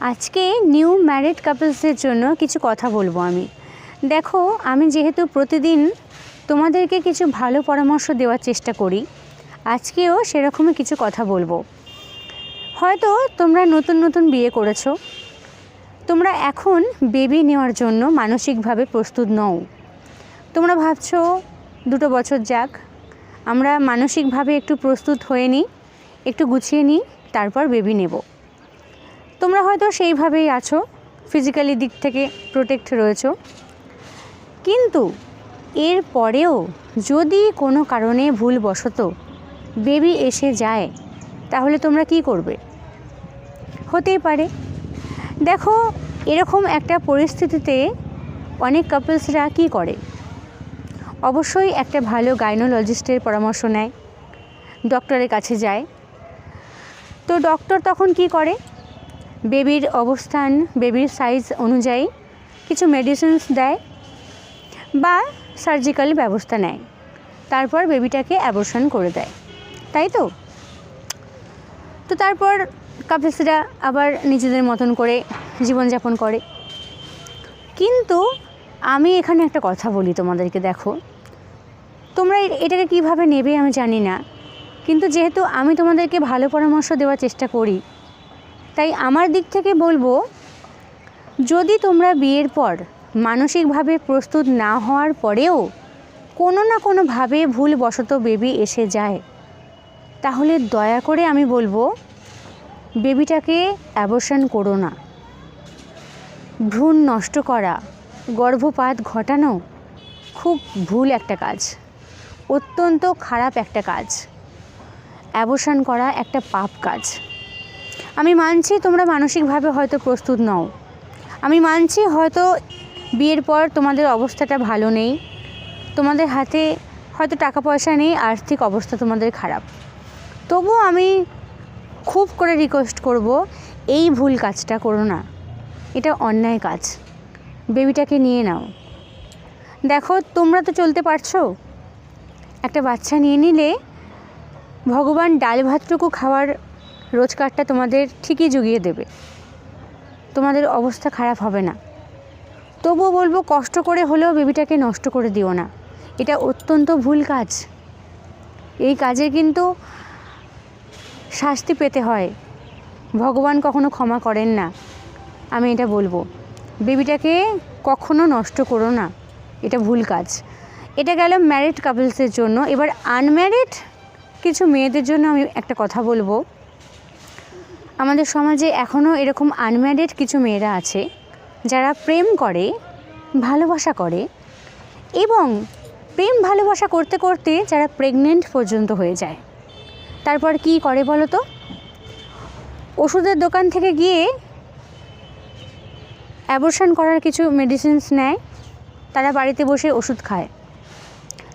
আজকে new married কাপলসদের জন্য কিছু কথা বলবো আমি। দেখো, আমি যেহেতু প্রতিদিন তোমাদেরকে কিছু ভালো পরামর্শ দেওয়ার চেষ্টা করি, আজকেও সেরকমই কিছু কথা বলবো। হয়তো তোমরা নতুন নতুন বিয়ে করেছো, তোমরা এখন বেবি নেওয়ার জন্য মানসিকভাবে প্রস্তুত নও। তোমরা ভাবছো 2 বছর যাক, আমরা মানসিকভাবে একটু প্রস্তুত হয়ে নিই, একটু গুছিয়ে নিই, তারপর বেবি নেব। তোমরা হয়তো সেইভাবেই আছো, ফিজিক্যালি দিক থেকে প্রোটেক্ট রয়েছো। কিন্তু এর পরেও যদি কোনো কারণে ভুলবশত বেবি এসে যায়, তাহলে তোমরা কি করবে? হতেই পারে, দেখো, এরকম একটা পরিস্থিতিতে অনেক কাপলসরা কি করে, অবশ্যই একটা ভালো গাইনোলজিস্টের পরামর্শ নেয়, ডক্টরের কাছে যায়। তো ডক্টর তখন কি করে, বেবির অবস্থান, বেবির সাইজ অনুযায়ী কিছু মেডিসিনস দেয় বা সার্জিক্যাল ব্যবস্থা নেয়, তারপর বেবিটাকে অ্যাবর্শন করে দেয়, তাই তো? তারপর কাপলসরা আবার নিজেদের মতন করে জীবনযাপন করে। কিন্তু আমি এখানে একটা কথা বলি তোমাদেরকে, দেখো, তোমরা এটাকে কিভাবে নেবে আমি জানি না, কিন্তু যেহেতু আমি তোমাদেরকে ভালো পরামর্শ দেওয়ার চেষ্টা করি, তাই আমার দিক থেকে বলবো, যদি তোমরা বিয়ের পর মানসিকভাবে প্রস্তুত না হওয়ার পরেও কোনো না কোনোভাবে ভুলবশত বেবি এসে যায়, তাহলে দয়া করে আমি বলবো বেবিটাকে অ্যাবর্শন করো না। ভ্রূণ নষ্ট করা, গর্ভপাত ঘটানো খুব ভুল একটা কাজ, অত্যন্ত খারাপ একটা কাজ। অ্যাবর্শন করা একটা পাপ কাজ। আমি মানছি তোমরা মানসিকভাবে হয়তো প্রস্তুত নও, আমি মানছি হয়তো বিয়ের পর তোমাদের অবস্থাটা ভালো নেই, তোমাদের হাতে হয়তো টাকা পয়সা নেই, আর্থিক অবস্থা তোমাদের খারাপ। তবুও আমি খুব করে রিকোয়েস্ট করব, এই ভুল কাজটা করো না, এটা অন্যায় কাজ। বেবিটাকে নিয়ে নাও। দেখো, তোমরা তো চলতে পারছো, একটা বাচ্চা নিয়ে নিলে ভগবান ডাল ভাতটুকু খাওয়ার রোজগারটা তোমাদের ঠিকই জুগিয়ে দেবে, তোমাদের অবস্থা খারাপ হবে না। তবুও বলবো, কষ্ট করে হলেও বেবিটাকে নষ্ট করে দিও না, এটা অত্যন্ত ভুল কাজ। এই কাজে কিন্তু শাস্তি পেতে হয়, ভগবান কখনো ক্ষমা করেন না। আমি এটা বলবো, বেবিটাকে কখনো নষ্ট করো না, এটা ভুল কাজ। এটা গেল ম্যারিড কাপলসের জন্য। এবার আনম্যারিড কিছু মেয়েদের জন্য আমি একটা কথা বলবো। আমাদের সমাজে এখনও এরকম আনম্যারিড কিছু মেয়েরা আছে, যারা প্রেম করে, ভালোবাসা করে, এবং প্রেম ভালোবাসা করতে করতে যারা প্রেগনেন্ট পর্যন্ত হয়ে যায়। তারপর কি করে বলো তো? ওষুধের দোকান থেকে গিয়ে অ্যাবর্শন করার কিছু মেডিসিনস নেয়, তারা বাড়িতে বসে ওষুধ খায়,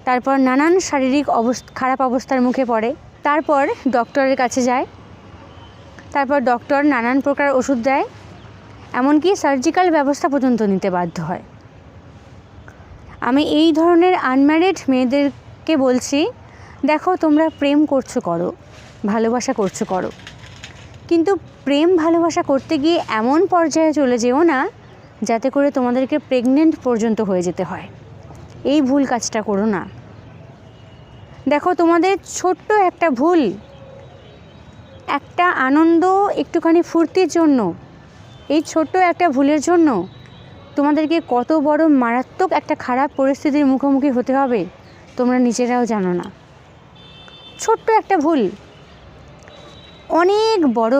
তারপর নানান শারীরিক খারাপ অবস্থার মুখে পড়ে, তারপর ডক্টরের কাছে যায়, তারপর ডক্টর নানান প্রকার ওষুধ দেয়, এমনকি সার্জিক্যাল ব্যবস্থা পর্যন্ত নিতে বাধ্য হয়। আমি এই ধরনের আনম্যারিড মেয়েদেরকে বলছি, দেখো, তোমরা প্রেম করছো করো, ভালোবাসা করছো করো, কিন্তু প্রেম ভালোবাসা করতে গিয়ে এমন পর্যায়ে চলে যেও না যাতে করে তোমাদেরকে প্রেগনেন্ট পর্যন্ত হয়ে যেতে হয়। এই ভুল কাজটা করো না। দেখো, তোমাদের ছোট্ট একটা ভুল, একটা আনন্দ, একটুখানি ফুর্তির জন্য, এই ছোট্ট একটা ভুলের জন্য তোমাদেরকে কত বড় মারাত্মক একটা খারাপ পরিস্থিতির মুখোমুখি হতে হবে তোমরা নিজেরাও জানো না। ছোট্ট একটা ভুল অনেক বড়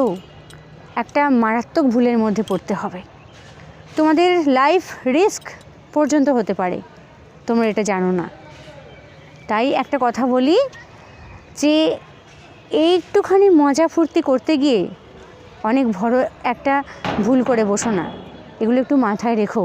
একটা মারাত্মক ভুলের মধ্যে পড়তে হবে, তোমাদের লাইফ রিস্ক পর্যন্ত হতে পারে, তোমরা এটা জানো না। তাই একটা কথা বলি, যে একটুখানি মজা ফুর্তি করতে গিয়ে অনেক বড় একটা ভুল করে বসো না, এগুলো একটু মাথায় রেখো।